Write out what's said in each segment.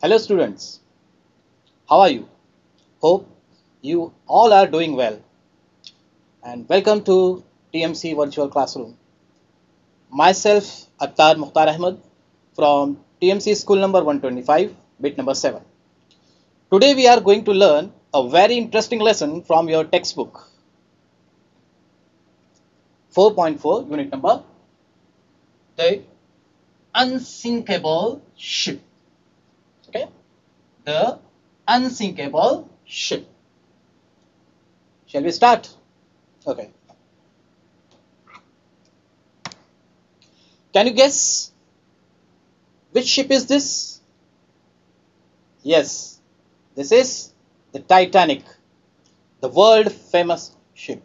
Hello students, how are you? Hope you all are doing well and welcome to TMC Virtual Classroom. Myself Attar Mukhtar Ahmed from TMC School number 125, bit number 7. Today we are going to learn a very interesting lesson from your textbook. 4.4 unit number, the unsinkable ship. Okay, the unsinkable ship. Shall we start? Okay. Can you guess which ship is this? Yes, this is the Titanic, the world famous ship.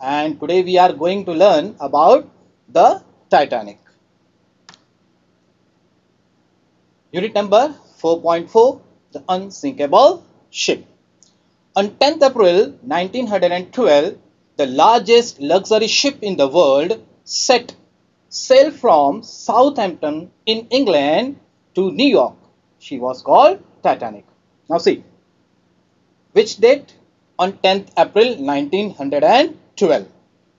And today we are going to learn about the Titanic. Unit number 4.4, the unsinkable ship. On 10th April 1912, the largest luxury ship in the world set sail from Southampton in England to New York. She was called Titanic. Now see, which date? On 10th April 1912.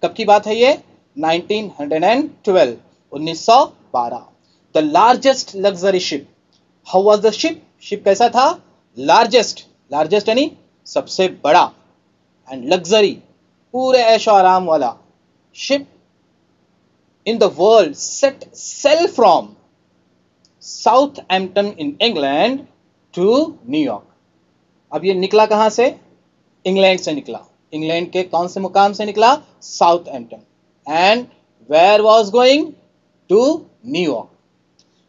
कब की बात है ये? 1912, 1912. The largest luxury ship. How was the ship? Ship कैसा था? Largest यानी सबसे बड़ा, and luxury पूरे ऐशो आराम वाला ship in the world set sail from Southampton in England to New York. अब ये निकला कहां से? इंग्लैंड से निकला. इंग्लैंड के कौन से मुकाम से निकला? Southampton. And where was going? To New York.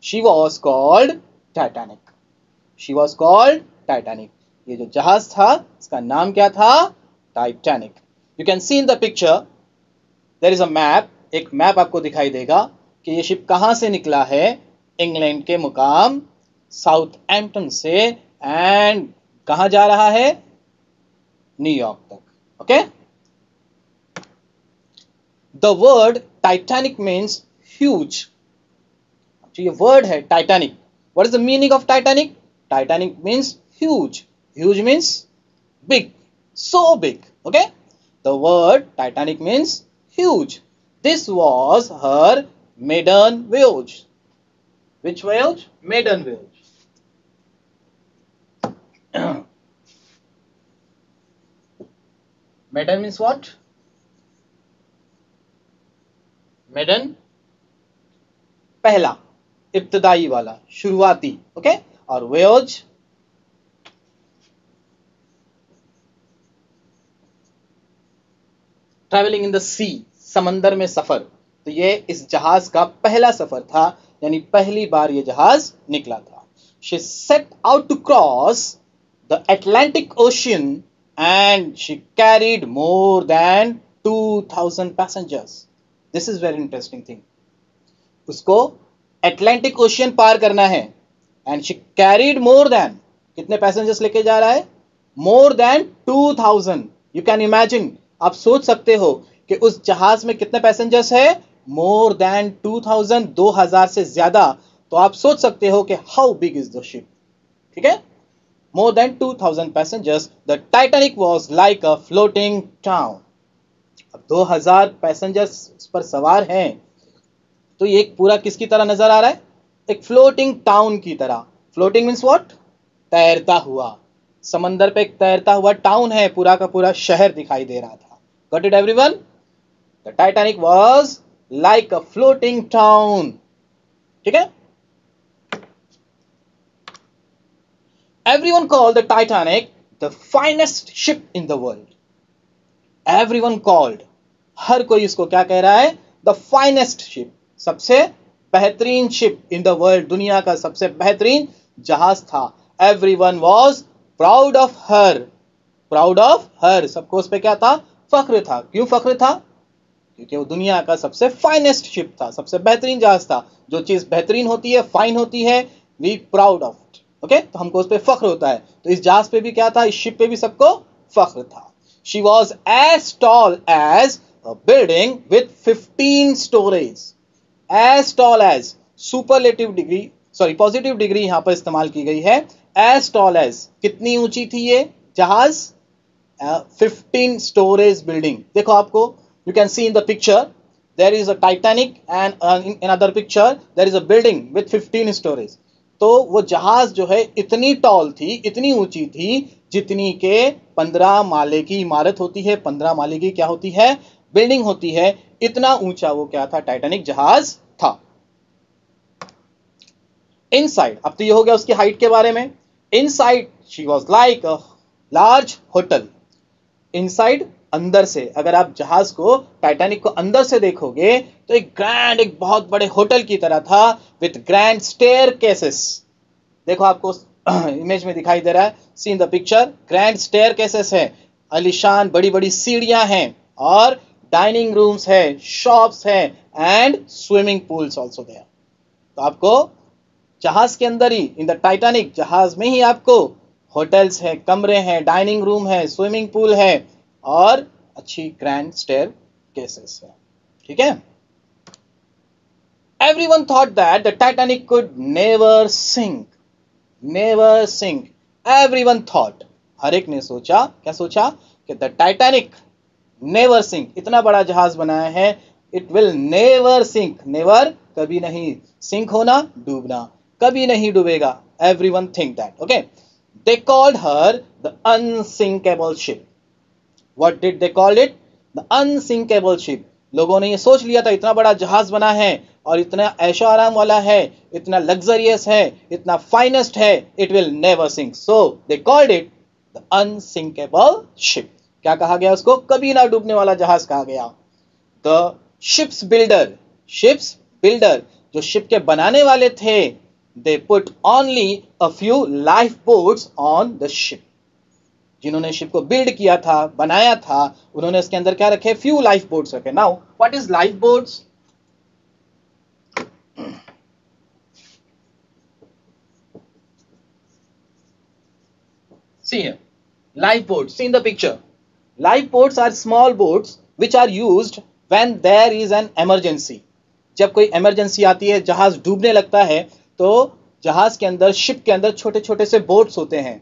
She was called Titanic. She was called Titanic. ये जो जहाज था इसका नाम क्या था? Titanic. You can see in the picture there is a map. एक मैप आपको दिखाई देगा कि ये शिप कहां से निकला है? इंग्लैंड के मुकाम साउथहैम्पटन से, एंड कहां जा रहा है? न्यूयॉर्क तक. Okay. The word Titanic means huge. ये वर्ड है Titanic. What is the meaning of Titanic? Titanic means huge. Huge means big, so big. Okay. The word Titanic means huge. This was her maiden voyage. Which voyage? Maiden voyage. Maiden means what? Maiden पहला, इब्तदाई वाला, शुरुआती. Okay. और voyage traveling in the sea, समंदर में सफर. तो ये इस जहाज का पहला सफर था, यानी पहली बार ये जहाज निकला था. She set out to cross the Atlantic Ocean and she carried more than 2000 passengers. This is very interesting thing. उसको Atlantic Ocean पार करना है, and she carried more than, कितने passengers लेके जा रहा है? More than 2000. You can imagine, आप सोच सकते हो कि उस जहाज में कितने पैसेंजर्स है? मोर देन 2000, 2000 से ज्यादा. तो आप सोच सकते हो कि how big is the ship. ठीक है. मोर than 2000 passengers. The Titanic was like a floating town. अब 2000 पैसेंजर्स इस पर सवार हैं, तो ये एक पूरा किसकी तरह नजर आ रहा है? एक फ्लोटिंग टाउन की तरह. Floating means what? तैरता हुआ. समंदर पे एक तैरता हुआ टाउन है, पूरा का पूरा शहर दिखाई दे रहा था. Got it everyone? The Titanic was like a floating town. ठीक है? Everyone called the Titanic the finest ship in the world. Everyone called. हर कोई इसको क्या कह रहा है? The finest ship. सबसे बेहतरीन ship in the world. दुनिया का सबसे बेहतरीन जहाज था. Everyone was proud of her. Proud of her. सबको उस पे क्या था? फख्र था. क्यों फख्र था? क्योंकि वो दुनिया का सबसे फाइनेस्ट शिप था, सबसे बेहतरीन जहाज था. जो चीज बेहतरीन होती है, फाइन होती है, we proud of it. Okay. तो हमको उस पे फख्र होता है. तो इस जहाज पे भी क्या था? इस शिप पे भी सबको फख्र था. She was as tall as a building with 15 stories. As tall as, superlative degree, sorry positive degree यहां पर इस्तेमाल की गई है। एज टॉल एज, कितनी ऊंची थी ये जहाज? 15 स्टोरेज बिल्डिंग। देखो आपको, you can see in the picture there is a Titanic and in other picture there is a building with 15 storage. तो वो जहाज जो है इतनी टॉल थी, इतनी ऊंची थी, जितनी के 15 माले की इमारत होती है, 15 माले की क्या होती है? बिल्डिंग होती है। इतना ऊंचा वो क्या था? टाइटैनिक जहाज था। इनसाइड, अब तो ये हो गया उसकी हाइट के बारे में। Inside she was like a large hotel. Inside, अंदर से, अगर आप जहाज को, टाइटैनिक को अंदर से देखोगे तो एक ग्रैंड, एक बहुत बड़े होटल की तरह था, विथ ग्रैंड स्टेयर केसेस। देखो आपको इमेज में दिखाई दे रहा है, see in the picture, grand staircases है, आलीशान बड़ी बड़ी सीढ़ियां हैं, और डाइनिंग रूम्स है, शॉप्स है, and swimming pools also there. तो आपको जहाज के अंदर ही, इन द टाइटैनिक जहाज में ही आपको होटल्स है, कमरे हैं, डाइनिंग रूम है, स्विमिंग पूल है, और अच्छी ग्रैंड स्टेयर केसेस है। ठीक है। Everyone thought that the Titanic could never sink, never sink. Everyone thought, हर एक ने सोचा, क्या सोचा? कि द टाइटैनिक नेवर सिंक, इतना बड़ा जहाज बनाया है, it will never sink, never कभी नहीं, सिंक होना डूबना, कभी नहीं डूबेगा। Everyone think that, okay. They called her the unsinkable ship. What did they called it? The unsinkable ship. लोगों ने ये सोच लिया था, इतना बड़ा जहाज बना है और इतना ऐशो आराम वाला है, इतना लग्जरियस है, इतना फाइनेस्ट है, it will never sink, so they called it the unsinkable ship. क्या कहा गया उसको? कभी ना डूबने वाला जहाज कहा गया। The ships builder, ships builder, जो शिप के बनाने वाले थे, they put only a few life boats on the ship. जिन्होंने शिप को बिल्ड किया था, बनाया था, उन्होंने इसके अंदर क्या रखे? फ्यू लाइफ बोट्स रखे। Now what is life boats? See here, lifeboats. See in the picture. Lifeboats are small boats which are used when there is an emergency. जब कोई इमरजेंसी आती है, जहाज डूबने लगता है, तो जहाज के अंदर, शिप के अंदर छोटे छोटे से बोट्स होते हैं।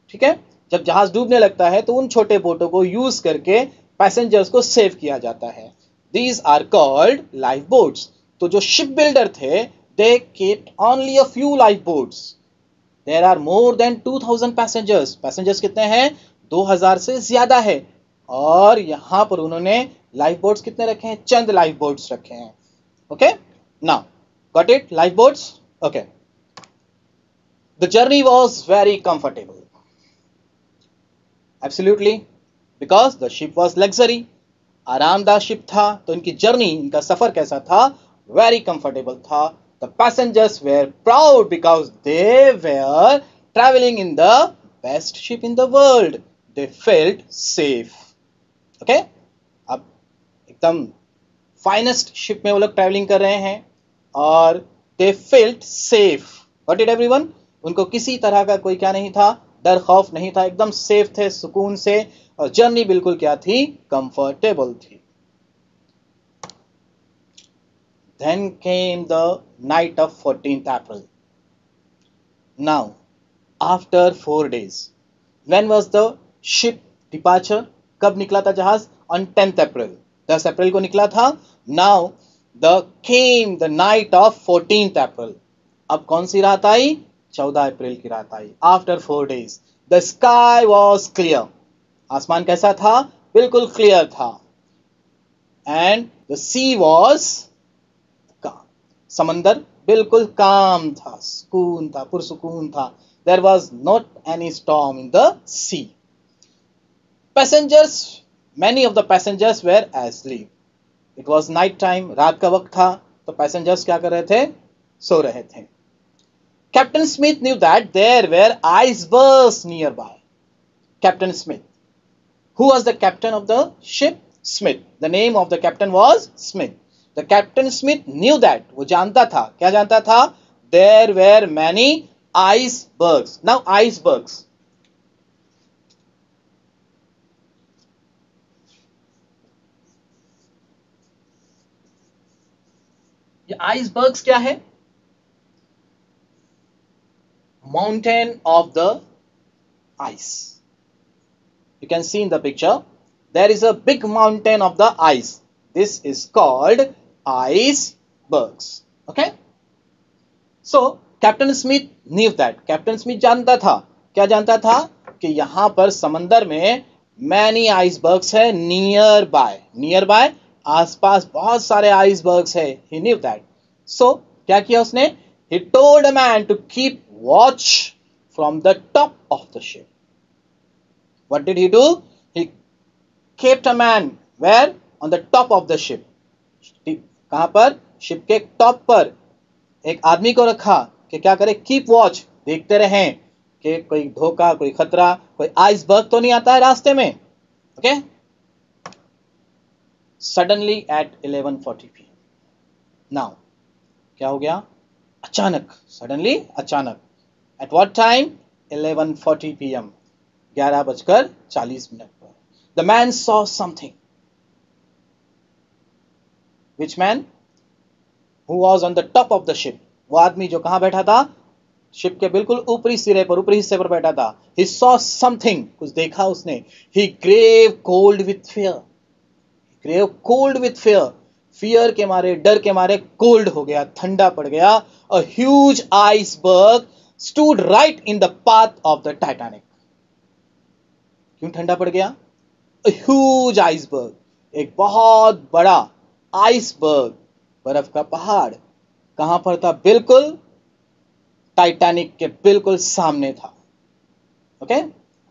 ठीक है। जब जहाज डूबने लगता है तो उन छोटे बोटों को यूज करके पैसेंजर्स को सेव किया जाता है। These are called life boats. तो जो शिप बिल्डर थे, they kept only a few life boats. There are more than 2000 passengers. Passengers कितने हैं? 2000 से ज्यादा है। और यहां पर उन्होंने लाइफ बोट्स कितने रखे हैं? चंद लाइफ बोट्स रखे हैं। Okay, now got it? Life boats, okay. The journey was very comfortable, absolutely, because the ship was luxury. आरामदायक शिप था, तो इनकी जर्नी, इनका सफर कैसा था? वेरी कंफर्टेबल था। The passengers were proud because they were travelling in the best ship in the world. They felt safe. Okay, अब एकदम फाइनेस्ट शिप में वो लोग ट्रेवलिंग कर रहे हैं, और दे felt safe. Got it everyone? उनको किसी तरह का कोई क्या नहीं था? डर खौफ नहीं था, एकदम सेफ थे, सुकून से, और जर्नी बिल्कुल क्या थी? कंफर्टेबल थी। Then came the night of 14th April. Now, after 4 days, when was the ship departure? कब निकला था जहाज? On 10th April. 10 अप्रैल को निकला था। Now, came the night of 14th April. अब कौन सी रात आई? 14 अप्रैल की रात आई। After 4 days, the sky was clear. आसमान कैसा था? बिल्कुल क्लियर था। And the sea was calm. समंदर बिल्कुल काम था, सुकून था, पुरसुकून था। There was not any storm in the sea. Passengers, many of the passengers were asleep. It was night time, रात का वक्त था, तो पैसेंजर्स क्या कर रहे थे? सो रहे थे। Captain Smith knew that there were icebergs nearby. Captain Smith. Who was the captain of the ship? Smith. The name of the captain was Smith. The Captain Smith knew that. वो जानता था, क्या जानता था? There were many icebergs. Now icebergs. ये icebergs क्या है? mountain of the ice. You can see in the picture, there is a big mountain of the ice. This is called icebergs. Okay? So captain Smith knew that. Captain Smith जानता था, क्या जानता था? कि यहां पर समंदर में many icebergs है नियर बाय आसपास बहुत सारे icebergs है. He knew that. So क्या किया उसने? He told a man to keep watch from the top of the ship. What did he do? He kept a man where? On the top of the ship. कहां पर? Ship के top पर एक आदमी को रखा कि क्या करे? कीप वॉच, देखते रहें कि कोई धोखा, कोई खतरा, कोई आइसबर्ग तो नहीं आता है रास्ते में. Okay. Suddenly eight 11:40 PM. Now क्या हो गया? अचानक, सडनली, अचानक. At what time? 11:40 PM. 11:40 पर. The man saw something. Which man? Who was on the top of the ship? वो आदमी जो कहां बैठा था? शिप के बिल्कुल ऊपरी सिरे पर, ऊपरी हिस्से पर बैठा था. He saw something. कुछ देखा उसने. He grave cold with fear. Grave cold with fear. Fear के मारे, डर के मारे cold हो गया, ठंडा पड़ गया. A huge iceberg stood right in the path of the Titanic. क्यों ठंडा पड़ गया? A huge iceberg. एक बहुत बड़ा आइसबर्ग, बर्फ का पहाड़, कहां पर था? बिल्कुल टाइटैनिक के बिल्कुल सामने था. ओके.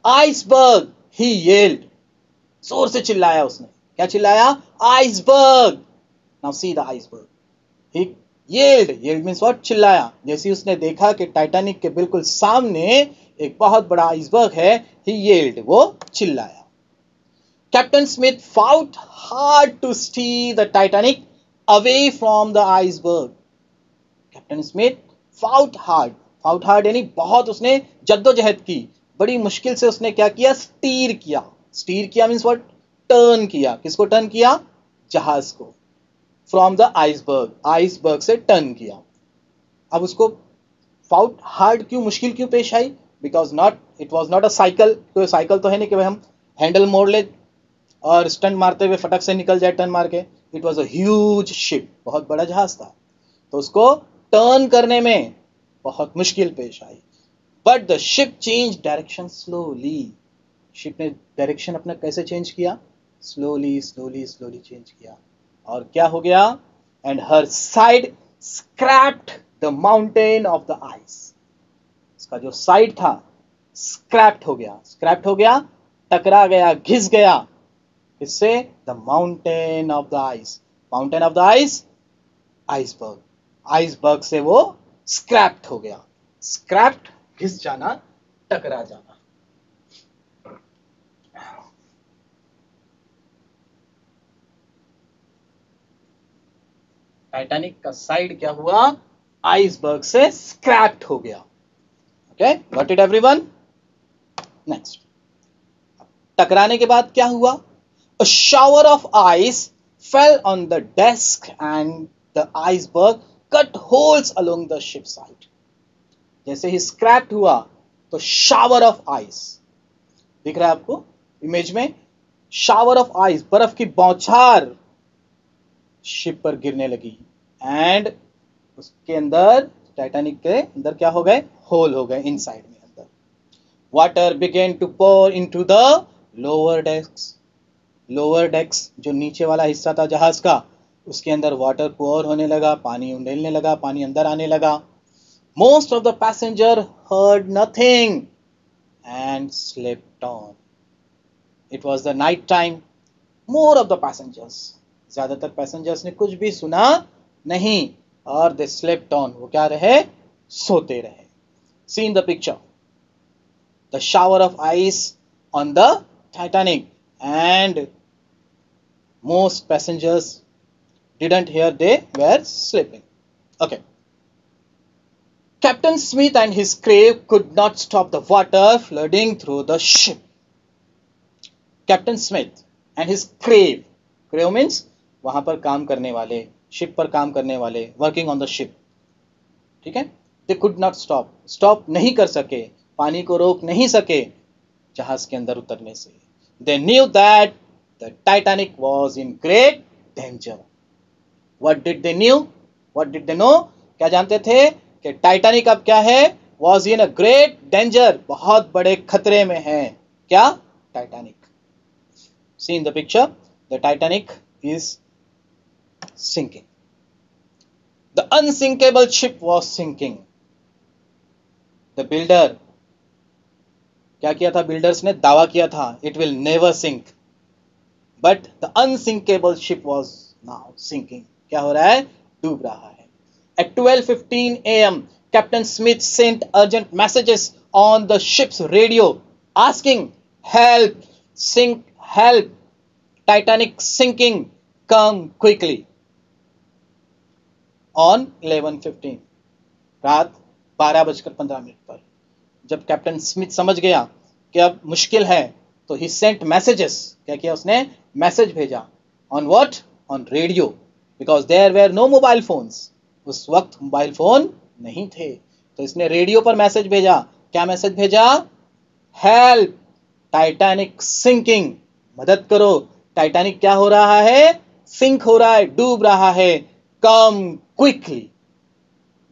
आइसबर्ग. He yelled. जोर से चिल्लाया उसने. क्या चिल्लाया? Iceberg. Now see the iceberg. He yelled means what? चिल्लाया. जैसे उसने देखा कि टाइटैनिक के बिल्कुल सामने एक बहुत बड़ा आइसबर्ग है, ही येल्ड, वो चिल्लाया. Captain Smith fought hard to steer the Titanic away from the iceberg. Captain Smith fought hard यानी बहुत उसने जद्दोजहद की, बड़ी मुश्किल से उसने क्या किया? स्टीर किया मीन्स व्हाट? टर्न किया. किसको टर्न किया? जहाज को. फ्रॉम द आइसबर्ग से टर्न किया. अब उसको फाउट हार्ड क्यों, मुश्किल क्यों पेश आई? Because it was not a cycle. कोई साइकिल तो है नहीं कि भाई हम हैंडल मोड़ ले और स्टंट मारते हुए फटक से निकल जाए टर्न मार के. It was a huge ship. बहुत बड़ा जहाज था, तो उसको टर्न करने में बहुत मुश्किल पेश आई. But the ship change direction slowly. Ship ने डायरेक्शन अपना कैसे चेंज किया? स्लोली चेंज किया. और क्या हो गया? And her side scraped the mountain of the ice. इसका जो साइड था स्क्रैप्ड हो गया, टकरा गया, घिस गया. इससे the mountain of the ice, iceberg से वो स्क्रैप्ड हो गया. स्क्रैप्ड, घिस जाना, टकरा जाना. टाइटैनिक का साइड क्या हुआ? आइसबर्ग से स्क्रैप्ड हो गया. Okay, got it everyone? Next, टकराने के बाद क्या हुआ? A shower of ice fell on the desk and the iceberg cut holes along the ship's side. जैसे ही स्क्रैप्ड हुआ तो शावर ऑफ आइस दिख रहा है आपको इमेज में. शावर ऑफ आइस, बर्फ की बौछार शिप पर गिरने लगी. एंड उसके अंदर, टाइटैनिक के अंदर क्या हो गए? होल हो गए इनसाइड में, अंदर. Water began to pour into the lower decks, जो नीचे वाला हिस्सा था जहाज का, उसके अंदर वाटर पोर होने लगा, पानी उंडेलने लगा, पानी अंदर आने लगा. Most of the passenger heard nothing and slept on. It was the night time. More of the passengers, ज्यादातर पैसेंजर्स ने कुछ भी सुना नहीं, और दे स्लेप्ट ऑन, वो क्या रहे? सोते रहे. See in the picture the shower of ice on the Titanic, and most passengers didn't hear, they were sleeping. Okay. Captain Smith and his crew could not stop the water flooding through the ship. Captain Smith and his crew means वहां पर काम करने वाले, ship पर काम करने वाले, working on the ship. ठीक है? दे कुड नॉट स्टॉप नहीं कर सके, पानी को रोक नहीं सके जहाज के अंदर उतरने से। They knew that the Titanic was in great danger. What did they knew, what did they know, क्या जानते थे कि टाइटैनिक अब क्या है, was in a great danger, बहुत बड़े खतरे में है। क्या? Titanic. See in the picture, the Titanic is sinking. The unsinkable ship was sinking. The builder, क्या किया था? बिल्डर्स ने दावा किया था, it will never sink. But the unsinkable ship was now sinking. क्या हो रहा है? डूब रहा है। At 12:15 a.m., Captain Smith sent urgent messages on the ship's radio asking, "Help! Sink! Help! Titanic sinking! Come quickly!" On 11:15, रात 12:15 पर जब कैप्टन स्मिथ समझ गया कि अब मुश्किल है, तो ही सेंट मैसेजेस, क्या किया उसने? मैसेज भेजा। On what? On radio, because there were no mobile phones, उस वक्त मोबाइल फोन नहीं थे, तो इसने रेडियो पर मैसेज भेजा। क्या मैसेज भेजा? हेल्प! Titanic sinking! मदद करो, टाइटैनिक क्या हो रहा है? सिंक हो रहा है, डूब रहा है। कम क्विकली,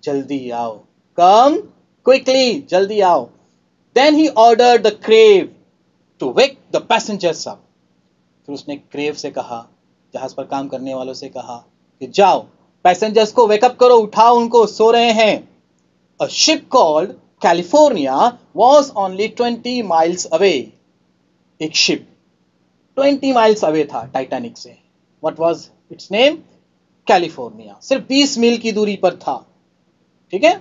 जल्दी आओ। कम क्विकली, जल्दी आओ। Then he ordered the crew to wake the passengers up. फिर उसने क्रेव से कहा, जहाज पर काम करने वालों से कहा कि जाओ पैसेंजर्स को वेकअप करो, उठाओ उनको, सो रहे हैं। A ship called California was only 20 miles away. एक शिप 20 माइल्स अवे था टाइटैनिक से। What was it's name? California. सिर्फ 20 मील की दूरी पर था, ठीक है।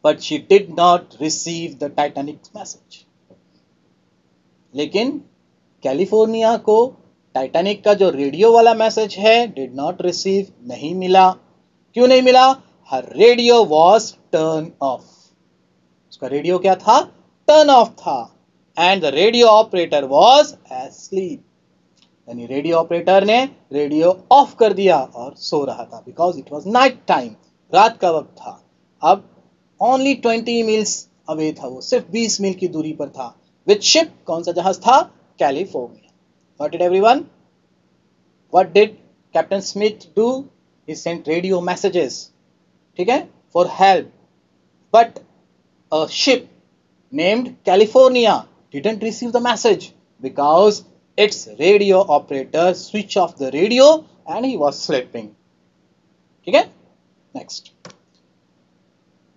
But she did not receive the Titanic message. लेकिन कैलिफोर्निया को टाइटैनिक का जो रेडियो वाला मैसेज है, डिड नॉट रिसीव, नहीं मिला। क्यों नहीं मिला? हर रेडियो वॉज टर्न ऑफ। उसका रेडियो क्या था? टर्न ऑफ था। And the radio operator was asleep, यानी रेडियो ऑपरेटर ने रेडियो ऑफ कर दिया और सो रहा था, because it was night time, रात का वक्त था। अब ओनली 20 मील्स अवे था, वो सिर्फ 20 मील की दूरी पर था। Which ship? कौन सा जहाज था? California. What did everyone? What did captain Smith do? He sent radio messages, ठीक है, for help. But a ship named California didn't receive the message because its radio operator switched off the radio and he was sleeping. ठीक है? Next.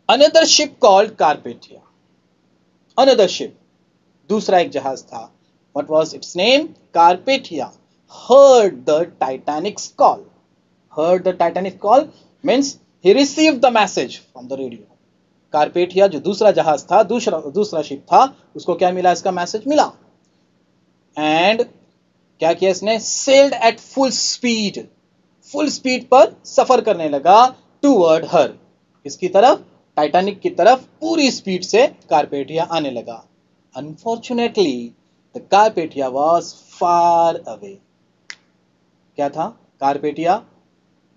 Another ship called Carpathia. Another ship. दूसरा एक जहाज था. What was its name? Carpathia. Heard the Titanic's call. Heard the Titanic's call means he received the message from the radio. कारपेथिया जो दूसरा जहाज था, दूसरा शिप था, उसको क्या मिला? इसका मैसेज मिला। एंड क्या किया इसने? सेल्ड एट फुल स्पीड पर सफर करने लगा टूवर्ड हर। इसकी तरफ? टाइटैनिक की तरफ पूरी स्पीड से कारपेथिया आने लगा। Unfortunately the Carpathia was far away. क्या था? कारपेथिया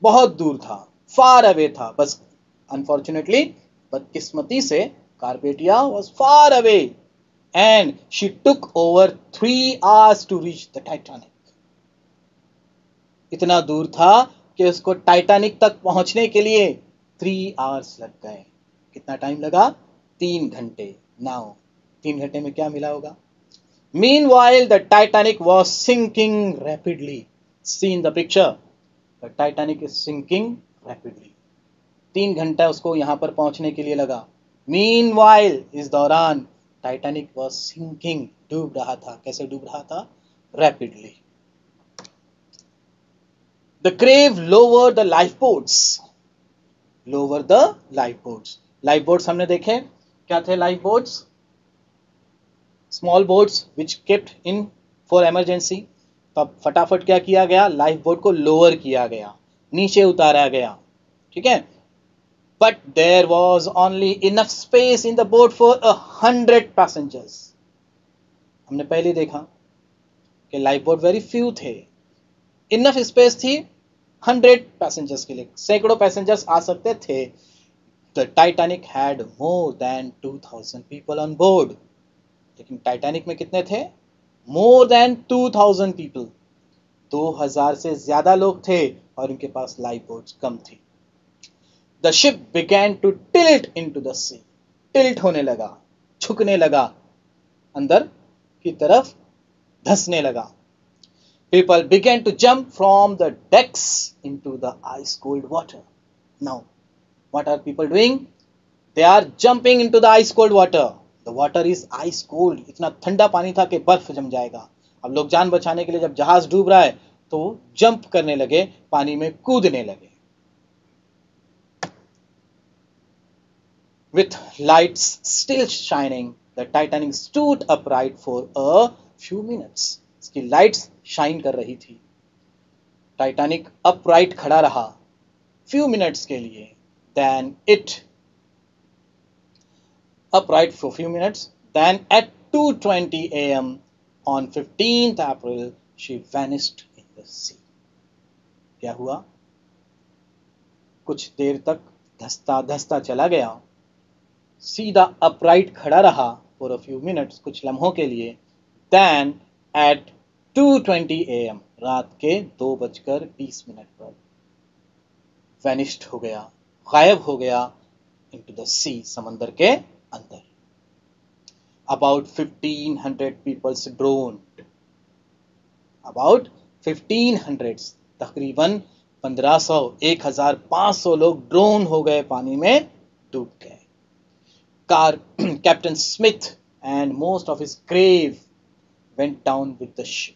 बहुत दूर था, फार अवे था। बस अनफॉर्चुनेटली, बदकिस्मती से, कारपेथिया was far away and she took over 3 hours to reach the Titanic. इतना दूर था कि उसको टाइटैनिक तक पहुंचने के लिए 3 hours लग गए। कितना टाइम लगा? 3 घंटे। नाउ 3 घंटे में क्या मिला होगा? Meanwhile the Titanic was sinking rapidly. See in the picture, the Titanic is sinking rapidly. 3 घंटा उसको यहां पर पहुंचने के लिए लगा। मीनवाइल, इस दौरान, टाइटैनिक वॉज सिंकिंग, डूब रहा था। कैसे डूब रहा था? Rapidly. The crave lower the life boats. Lower the life boats. Life boats हमने देखे, क्या थे life boats? Small boats which kept in for emergency. तो अब फटाफट क्या किया गया? लाइफ बोट को लोअर किया गया, नीचे उतारा गया, ठीक है। But there was only enough space in the boat for 100 passengers. हमने पहले देखा कि लाइफ बोट वेरी फ्यू थे, इनफ स्पेस थी 100 पैसेंजर्स के लिए, सैकड़ों पैसेंजर्स आ सकते थे। The Titanic had more than 2000 people on board. लेकिन टाइटैनिक में कितने थे? More than 2000 people. 2000 से ज्यादा लोग थे और उनके पास लाइफ बोट्स कम थी. The ship began to tilt into the sea. Tilt होने लगा, झुकने लगा, अंदर की तरफ धंसने लगा. People began to jump from the decks into the ice cold water. Now, what are people doing? They are jumping into the ice cold water. The water is ice cold. इतना ठंडा पानी था कि बर्फ जम जाएगा. अब लोग जान बचाने के लिए जब जहाज डूब रहा है तो जंप करने लगे, पानी में कूदने लगे. With lights still shining, the Titanic stood upright for a few minutes. इसकी लाइट्स शाइन कर रही थी. टाइटैनिक अपराइट खड़ा रहा few minutes के लिए. Then it upright for few minutes. Then at 2:20 a.m. on 15th April, she vanished in the sea. क्या हुआ? कुछ देर तक धंसता धंसता चला गया, सीधा अपराइट खड़ा रहा for a few minutes, कुछ लम्हों के लिए. Then at 2:20 a.m. रात के 2:20 पर vanished हो गया, गायब हो गया into the sea, समंदर के अंदर. About 1500 people drowned. About 1500, तकरीबन 1500 लोग ड्रोन हो गए, पानी में डूब गए. Captain Smith and most of his crew went down with the ship.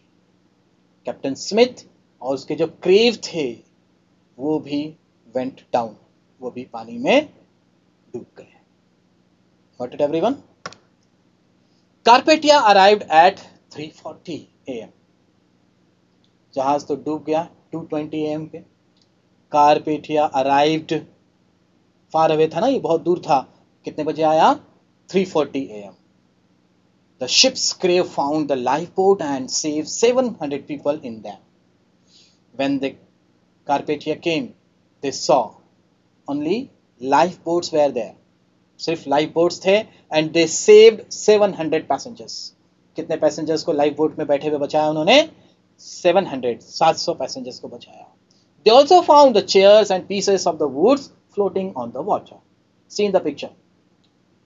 Captain Smith और उसके जो क्रेव थे वो भी went down, वो भी पानी में डूब गए. Got it everyone? Carpathia arrived at 3:40 a.m. जहाज तो डूब गया 2:20 a.m. पे. Carpathia arrived, far away था ना, ये बहुत दूर था. कितने बजे आया? 3:40 a.m. The ship's crew found the lifeboat and saved 700 people in them. When the Carpathia came, they saw only lifeboats were there. सिर्फ lifeboats थे and they saved 700 passengers. कितने passengers को lifeboat में बैठे हुए बचाया उन्होंने? 700 passengers को बचाया. They also found the chairs and pieces of the woods floating on the water. See in the picture.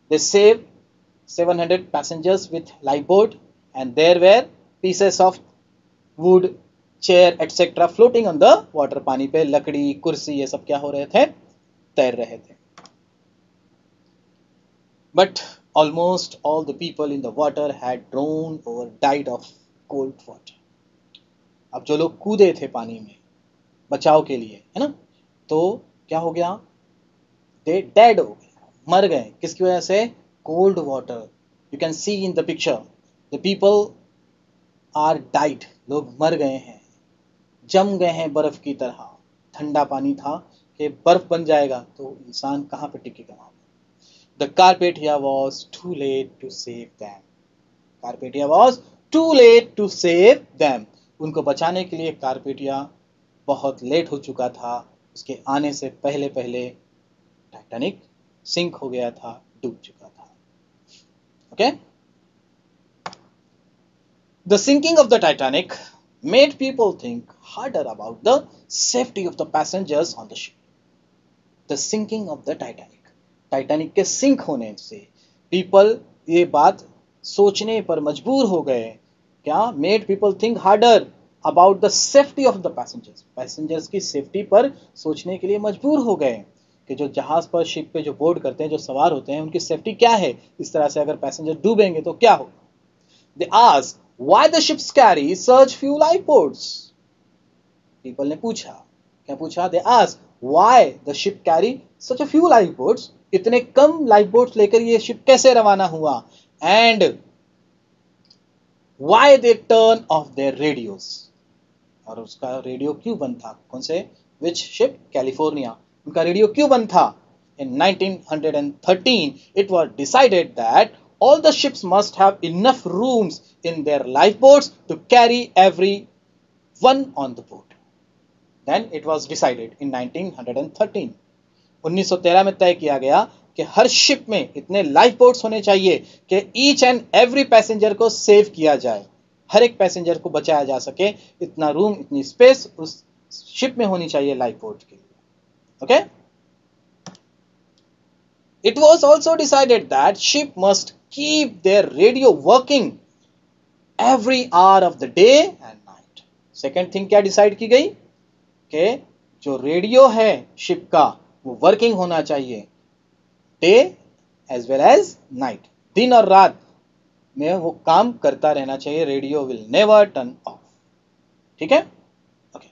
They saved 700 passengers with lifeboat and there were pieces of wood, chair etc. floating on the water. पानी पे लकड़ी, कुर्सी, ये सब क्या हो रहे थे? तैर रहे थे. But almost all the people in the water had drowned or died of cold water. अब जो लोग कूदे थे पानी में बचाव के लिए, है ना, तो क्या हो गया? They dead हो गए, मर गए. किसकी वजह से? Cold water. You can see in the picture. The people are died. लोग मर गए हैं, जम गए हैं बर्फ की तरह. ठंडा पानी था कि बर्फ बन जाएगा तो इंसान कहाँ पे टिकेगा वहां. The Carpathia was too late to save them. Carpathia was too late to save them. उनको बचाने के लिए Carpathia बहुत लेट हो चुका था. उसके आने से पहले पहले टाइटैनिक सिंक हो गया था, डूब चुका था. Okay? The sinking of the Titanic made people think harder about the safety of the passengers on the ship. The sinking of the Titanic. Titanic के सिंक होने से people ये बात सोचने पर मजबूर हो गए. क्या? Made people think harder about the safety of the passengers. Passengers की safety पर सोचने के लिए मजबूर हो गए कि जो जहाज पर, शिप पे जो बोर्ड करते हैं, जो सवार होते हैं, उनकी सेफ्टी क्या है. इस तरह से अगर पैसेंजर डूबेंगे तो क्या होगा. They asked why the ships carry such few lifeboats. People ने पूछा, क्या पूछा? They asked why the ship carry such a few lifeboats. इतने कम लाइफबोट्स लेकर ये शिप कैसे रवाना हुआ. And why they turn off their radios. और उसका रेडियो क्यों बंद था? कौन से? Which ship? कैलिफोर्निया. उनका रेडियो क्यों बंद था? In 1913, it was decided that all the ships must have enough rooms in their lifeboats to carry everyone on the boat. Then it was decided in 1913. 1913 में तय किया गया कि हर शिप में इतने लाइफ बोट्स होने चाहिए कि ईच एंड एवरी पैसेंजर को सेव किया जाए, हर एक पैसेंजर को बचाया जा सके, इतना रूम, इतनी स्पेस उस शिप में होनी चाहिए लाइफ बोट के लिए। Okay, it was also decided that ship must keep their radio working every hour of the day and night. Second thing क्या डिसाइड की गई कि जो रेडियो है शिप का वो वर्किंग होना चाहिए day as well as night, दिन और रात में वो काम करता रहना चाहिए, radio will never turn off. ठीक है, okay.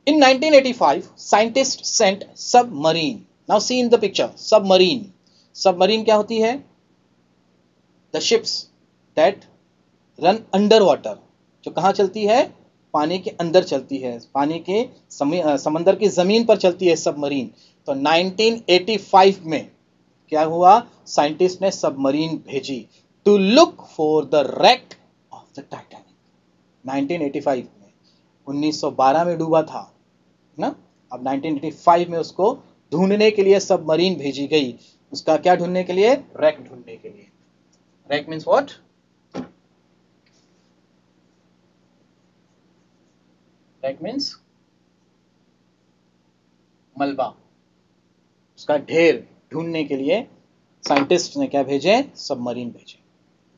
In 1985 scientist sent submarine, now see in the picture, submarine. Submarine क्या होती है? The ships that run under water, जो कहां चलती है? पानी के अंदर चलती है, पानी के समंदर की जमीन पर चलती है सबमरीन। तो 1985 में क्या हुआ? साइंटिस्ट ने सबमरीन भेजी to look for the wreck of the Titanic. 1985 में, 1912 में डूबा था ना, अब 1985 में उसको ढूंढने के लिए सबमरीन भेजी गई। उसका क्या ढूंढने के लिए? wreck ढूंढने के लिए। wreck means what? wreck means मलबा, उसका ढेर ढूंढने के लिए साइंटिस्ट ने क्या भेजे? सबमरीन भेजे।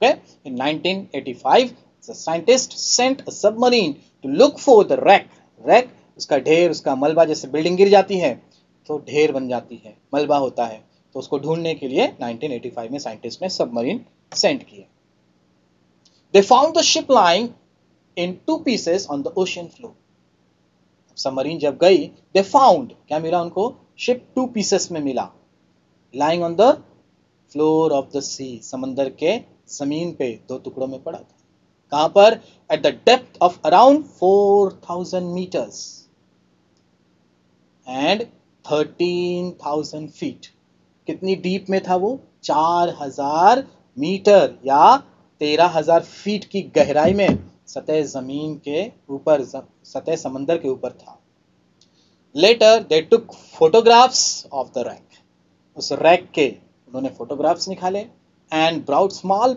Okay? In 1985, the scientist sent a submarine to look for the wreck. Wreck उसका ढेर, उसका मलबा, जैसे बिल्डिंग गिर जाती है तो ढेर बन जाती है, मलबा होता है, तो उसको ढूंढने के लिए 1985 में साइंटिस्ट ने सबमरीन सेंड किया। They found the ship lying in two pieces on the ocean floor. Submarine जब गई, they found, क्या मिला उनको? शिप टू पीसेस में मिला, lying on the floor of the sea, समंदर के जमीन पे दो टुकड़ों में पड़ा था। कहां पर? At the depth of around 4000 metres and 13,000 feet. कितनी डीप में था वो? 4000 मीटर या 13,000 फीट की गहराई में सतह जमीन के ऊपर, सतह समंदर के ऊपर था। Later they took photographs of the wreck, उस रैक के उन्होंने फोटोग्राफ्स निकाले, and brought small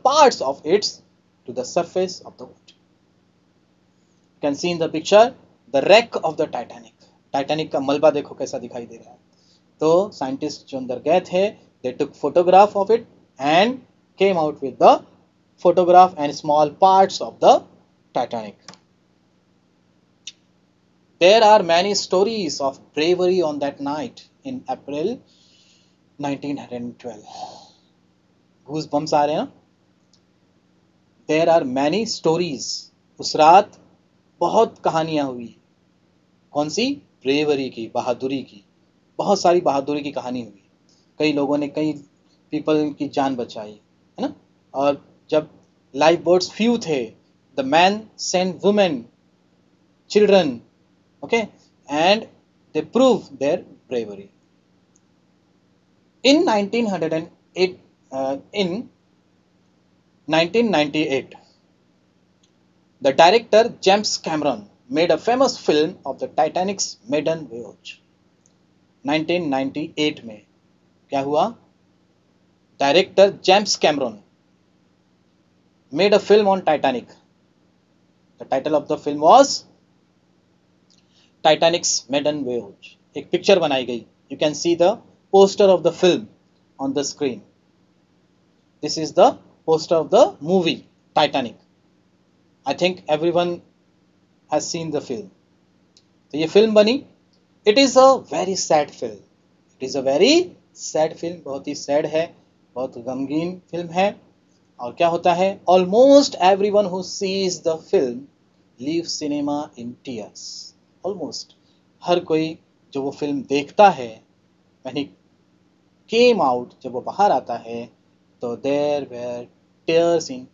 parts of its to the surface of the water. You can see in the picture the wreck of the Titanic. Titanic का मलबा देखो कैसा दिखाई दे रहा है। तो साइंटिस्ट जो अंदर गए थे, they took photograph of it and came out with the photograph and small parts of the Titanic. There are many stories of bravery on that night in April 1912. Goosebumps आ रहे हैं ना? There are many stories. उस रात बहुत कहानियां हुई। कौन सी? Bravery की, बहादुरी की। बहुत सारी बहादुरी की कहानी हुई। कई लोगों ने कई पीपल की जान बचाई, है ना? और जब लाइफ बोट्स फ्यू थे, the man send women, children, okay, and they prove their bravery. In 1998, the director James Cameron made a famous film of the Titanic's maiden voyage. 1998 में क्या हुआ? Director James Cameron made a film on Titanic. The title of the film was Titanic's maiden voyage. एक picture बनाई गई. You can see the poster of the film on the screen. This is the poster of the movie Titanic. I think everyone has seen the film. तो ये film बनी. It is a very sad film. It is a very sad film. बहुत ही sad है, बहुत गमगीन film है. और क्या होता है? Almost everyone who sees the film leaves cinema in tears. Almost हर कोई जो वो फिल्म देखता है, when he came out, जब वो बाहर आता है, तो there were tears in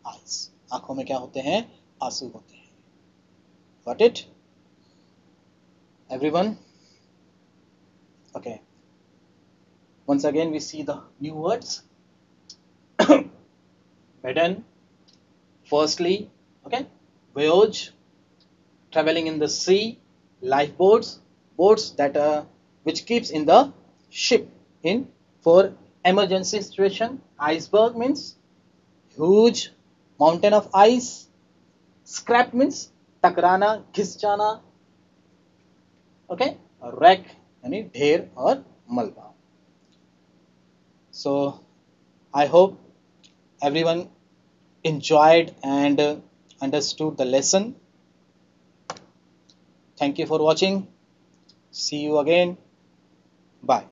eyes. आंखों में क्या होते हैं? आंसू होते हैं. Got it? Everyone? Okay. Once again we see the new words. Maiden, firstly, okay, voyage, traveling in the sea, lifeboats, boats that which keeps in the ship in for emergency situation. Iceberg means huge mountain of ice. Scrap means टकराना, घिस जाना. Okay, wreck यानी ढेर और मलबा. So I hope everyone enjoyed and understood the lesson. Thank you for watching. See you again. Bye.